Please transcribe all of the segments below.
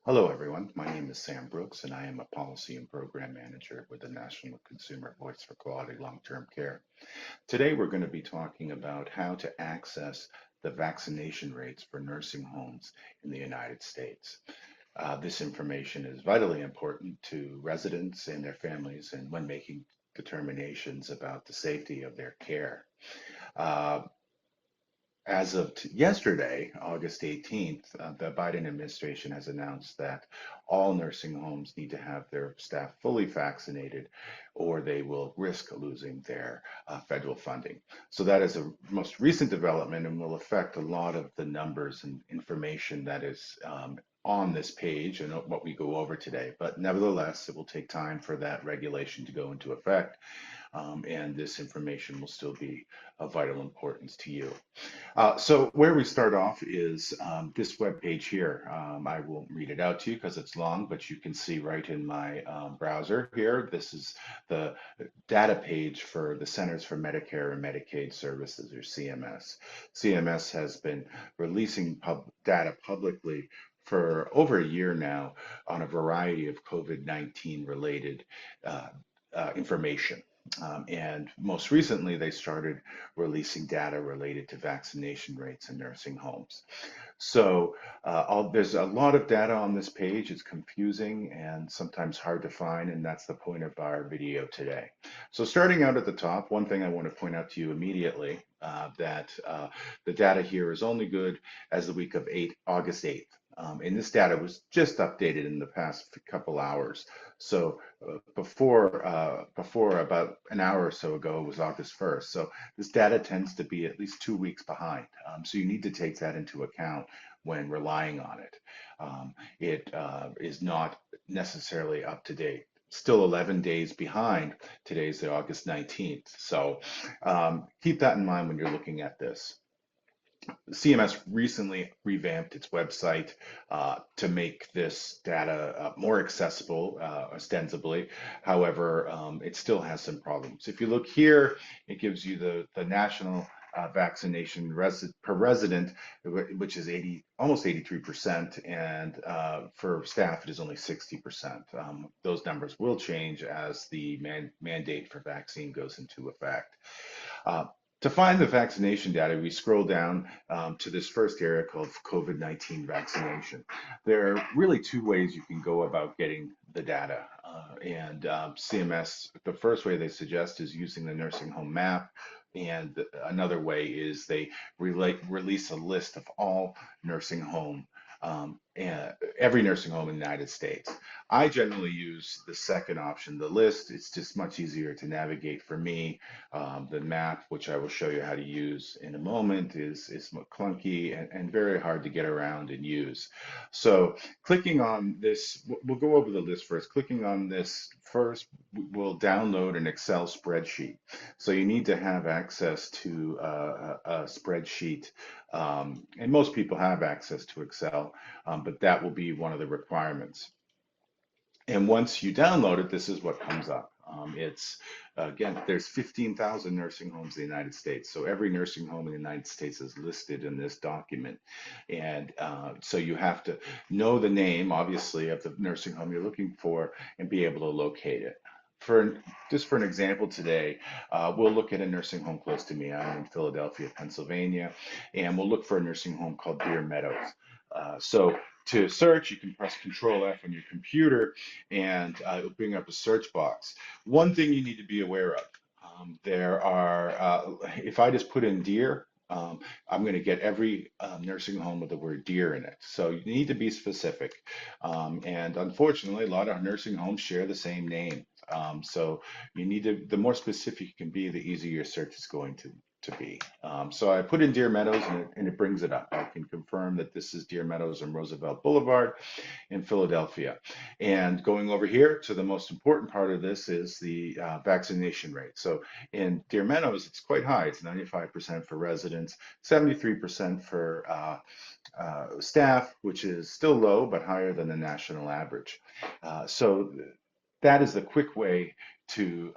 Hello, everyone. My name is Sam Brooks, and I am a Policy and Program Manager with the National Consumer Voice for Quality Long-Term Care. Today, we're going to be talking about how to access the vaccination rates for nursing homes in the United States. This information is vitally important to residents and their families and when making determinations about the safety of their care. Uh, as of yesterday, August 18th, the Biden administration has announced that all nursing homes need to have their staff fully vaccinated or they will risk losing their federal funding. So that is a most recent development and will affect a lot of the numbers and information that is on this page and what we go over today. But nevertheless, it will take time for that regulation to go into effect. And this information will still be of vital importance to you. So where we start off is this web page here. I won't read it out to you because it's long, but you can see right in my browser here. This is the data page for the Centers for Medicare and Medicaid Services, or CMS. CMS has been releasing data publicly for over a year now on a variety of COVID-19 related uh, information. And most recently, they started releasing data related to vaccination rates in nursing homes. So there's a lot of data on this page. It's confusing and sometimes hard to find, and that's the point of our video today. So starting out at the top, one thing I want to point out to you immediately that the data here is only good as the week of August 8th. And this data was just updated in the past couple hours. So before about an hour or so ago was August 1st. So this data tends to be at least 2 weeks behind. So you need to take that into account when relying on it. It is not necessarily up to date. Still 11 days behind. Today's the August 19th. So keep that in mind when you're looking at this. CMS recently revamped its website to make this data more accessible, ostensibly. However, it still has some problems. If you look here, it gives you the national vaccination per resident, which is almost 83%, and for staff, it is only 60%. Those numbers will change as the mandate for vaccine goes into effect. Uh, to find the vaccination data, we scroll down to this first area called COVID-19 vaccination. There are really two ways you can go about getting the data. And CMS, the first way they suggest is using the nursing home map. And another way is they release a list of all nursing home, every nursing home in the United States. I generally use the second option, the list. It's just much easier to navigate for me. The map, which I will show you how to use in a moment, is clunky and very hard to get around and use. So clicking on this, we'll go over the list first. Clicking on this first, we'll download an Excel spreadsheet. So you need to have access to a spreadsheet, and most people have access to Excel, but that will be one of the requirements. And once you download it, this is what comes up. It's again, there's 15,000 nursing homes in the United States. So every nursing home in the United States is listed in this document. And so you have to know the name, obviously, of the nursing home you're looking for and be able to locate it. Just for an example today, we'll look at a nursing home close to me. I'm in Philadelphia, Pennsylvania, and we'll look for a nursing home called Deer Meadows. So to search, you can press Control F on your computer and it'll bring up a search box. One thing you need to be aware of, if I just put in Deer, I'm going to get every nursing home with the word deer in it. So you need to be specific. And unfortunately, a lot of nursing homes share the same name. So you need to, the more specific you can be, the easier your search is going to be. So I put in Deer Meadows and it brings it up. I can confirm that this is Deer Meadows and Roosevelt Boulevard in Philadelphia. And going over here to the most important part of this is the vaccination rate. So in Deer Meadows, it's quite high. It's 95% for residents, 73% for staff, which is still low, but higher than the national average. So that is the quick way to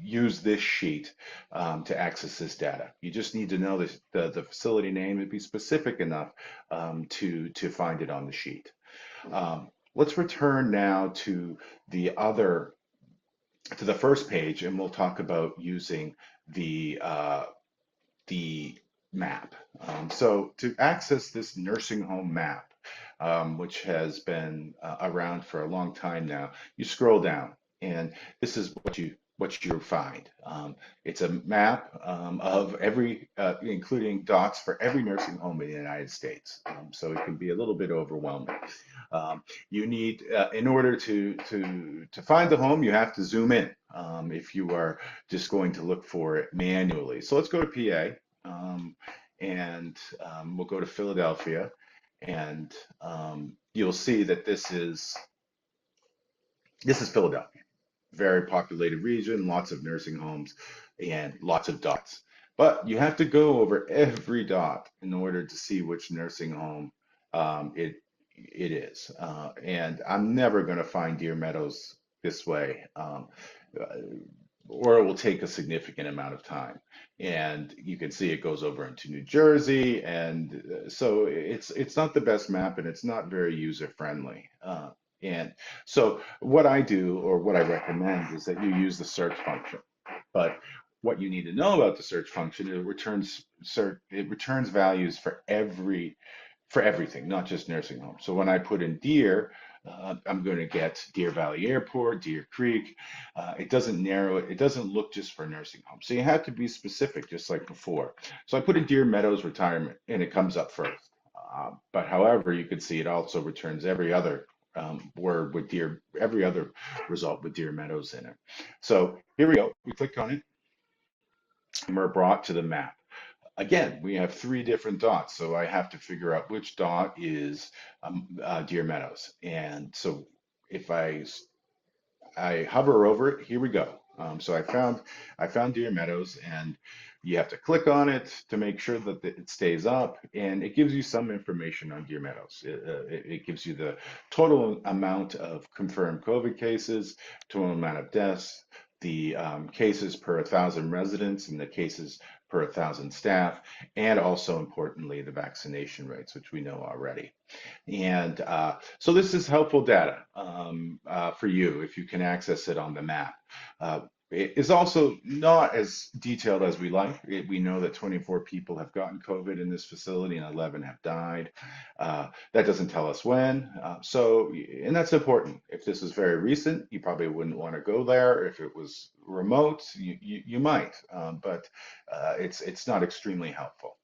use this sheet to access this data. You just need to know the facility name and be specific enough to find it on the sheet. let's return now to the first page, and we'll talk about using the the map. So to access this nursing home map, which has been around for a long time now, you scroll down, and this is what you find. It's a map of every, including dots for every nursing home in the United States. So it can be a little bit overwhelming. You need, in order to find the home, you have to zoom in. If you are just going to look for it manually. So let's go to PA, and we'll go to Philadelphia, and you'll see that this is Philadelphia. Very populated region, lots of nursing homes, and lots of dots. But you have to go over every dot in order to see which nursing home it is. And I'm never going to find Deer Meadows this way, or it will take a significant amount of time. And you can see it goes over into New Jersey, and so it's not the best map, and it's not very user friendly. And so what I do, or what I recommend, is that you use the search function. But what you need to know about the search function, it returns values for everything, not just nursing homes. So when I put in Deer, I'm going to get Deer Valley Airport, Deer Creek. It doesn't narrow it. It doesn't look just for nursing homes. So you have to be specific, just like before. So I put in Deer Meadows Retirement, and it comes up first. But however, you can see it also returns every other word with Deer, every other result with Deer Meadows in it. So here we go. We click on it, and we're brought to the map. Again, we have three different dots, so I have to figure out which dot is Deer Meadows. And so if I hover over it, here we go. So I found Deer Meadows, and you have to click on it to make sure that it stays up, and it gives you some information on Deer Meadows. It gives you the total amount of confirmed COVID cases, total amount of deaths, the cases per 1,000 residents, and the cases per 1,000 staff, and also importantly, the vaccination rates, which we know already. And so this is helpful data for you if you can access it on the map. It is also not as detailed as we like. We know that 24 people have gotten COVID in this facility and 11 have died. That doesn't tell us when. And that's important. If this is very recent, you probably wouldn't want to go there. If it was remote, you might, but it's not extremely helpful.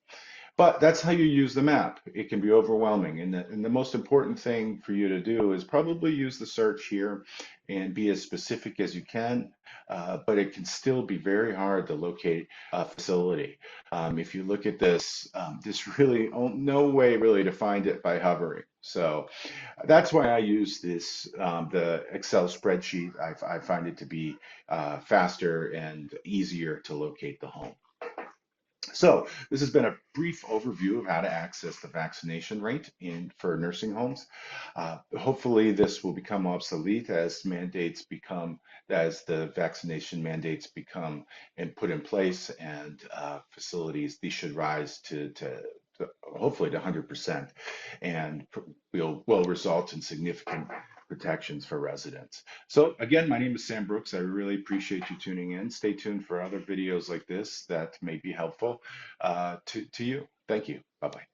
But that's how you use the map. It can be overwhelming. And the most important thing for you to do is probably use the search here and be as specific as you can. But it can still be very hard to locate a facility. If you look at this, there's really no way really to find it by hovering. So that's why I use this, the Excel spreadsheet. I find it to be faster and easier to locate the home. So this has been a brief overview of how to access the vaccination rate for nursing homes. Hopefully this will become obsolete as the vaccination mandates become and put in place, and facilities, these should rise to hopefully to 100%, and will result in significant protections for residents. So again, my name is Sam Brooks. I really appreciate you tuning in. Stay tuned for other videos like this that may be helpful to you. Thank you. Bye-bye.